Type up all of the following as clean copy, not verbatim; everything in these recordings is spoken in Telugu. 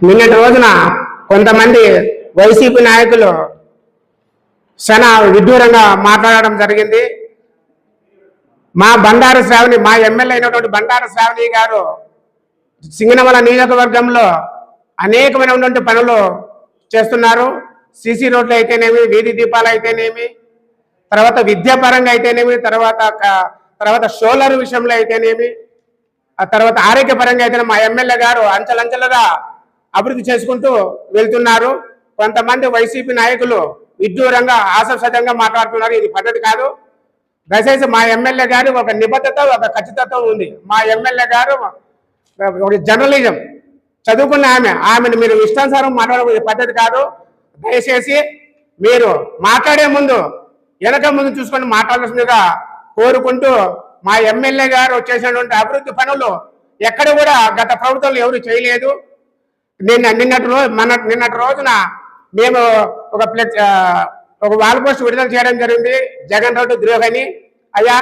నిన్నటి రోజున కొంతమంది వైసీపీ నాయకులు చాలా విడ్డూరంగా మాట్లాడడం జరిగింది. మా బండారు శ్రావణి, మా ఎమ్మెల్యే అయినటువంటి బండారు శ్రావణి గారు సింగనమల నియోజకవర్గంలో అనేకమైనటువంటి పనులు చేస్తున్నారు. సీసీ రోడ్లు అయితేనేమి, వీధి దీపాలు అయితేనేమి, తర్వాత విద్యాపరంగా అయితేనేమి, తర్వాత సోలార్ విషయంలో అయితేనేమి, ఆ తర్వాత ఆరోగ్యపరంగా అయితేనే మా ఎమ్మెల్యే గారు అంచెలంచెలుగా అభివృద్ధి చేసుకుంటూ వెళ్తున్నారు. కొంతమంది వైసీపీ నాయకులు విడ్డూరంగా ఆశాసతంగా మాట్లాడుతున్నారు. ఇది పద్ధతి కాదు. దయచేసి మా ఎమ్మెల్యే గారు ఒక నిబద్ధత, ఒక ఖచ్చితత్వం ఉంది. మా ఎమ్మెల్యే గారు ఒక జర్నలిజం చదువుకున్న ఆమెను మీరు ఇష్టానుసారం మాట్లాడే పద్ధతి కాదు. దయచేసి మీరు మాట్లాడే ముందు వెనక ముందు చూసుకొని మాట్లాడాల్సిందిగా కోరుకుంటూ, మా ఎమ్మెల్యే గారు చేసినటువంటి అభివృద్ధి పనులు ఎక్కడ కూడా గత ప్రభుత్వంలో ఎవరు చేయలేదు. నిన్నటి రోజున మేము ఒక వాల్ పోస్ట్ విడుదల చేయడం జరిగింది. జగన్ రెడ్డి ద్రోహని. అయ్యా,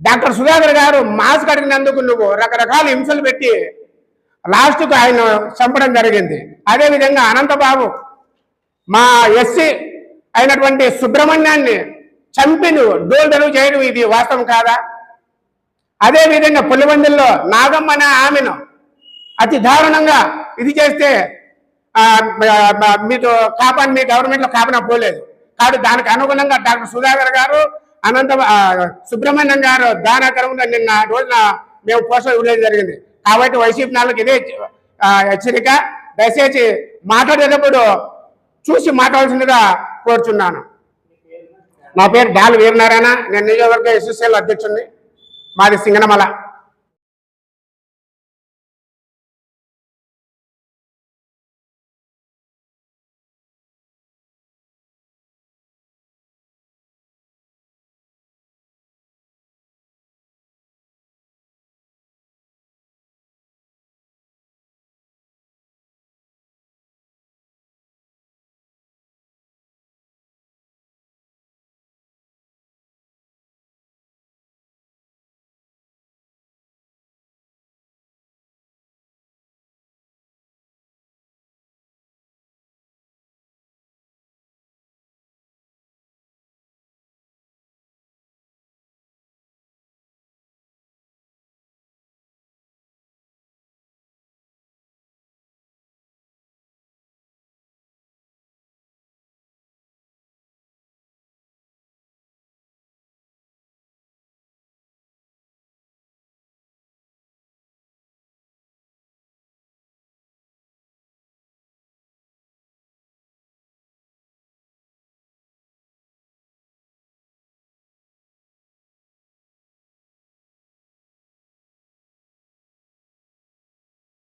డాక్టర్ సుధాకర్ గారు మాస్క్ అడిగినందుకు నువ్వు రకరకాల హింసలు పెట్టి లాస్ట్కు ఆయన చంపడం జరిగింది. అదేవిధంగా అనంతబాబు మా ఎస్సీ అయినటువంటి సుబ్రహ్మణ్యాన్ని చంపి నువ్వు డోల్డలు చేయడం ఇది వాస్తవం కాదా? అదేవిధంగా పులివందుల్లో నాగమ్మ అనే ఆమెను అతి దారుణంగా ఇది చేస్తే మీతో మీ గవర్నమెంట్లో కాపనా పోలేదు. కాబట్టి దానికి అనుగుణంగా డాక్టర్ సుధాకర్ గారు, సుబ్రహ్మణ్యం గారు దానకరంగా నిన్న రోజున మేము పోస్టర్ ఇవ్వడం జరిగింది. కాబట్టి వైసీపీ నాళ్ళకి ఇదే హెచ్చరిక. దయచేసి మాట్లాడేటప్పుడు చూసి మాట్లాడాల్సిందిగా కోరుచున్నాను. నా పేరు డాల్ వీరనారాయణ. నేను నియోజకవర్గ ఎస్ఎస్ఎల్ అధ్యక్షుడిని. మాది సింగనమల.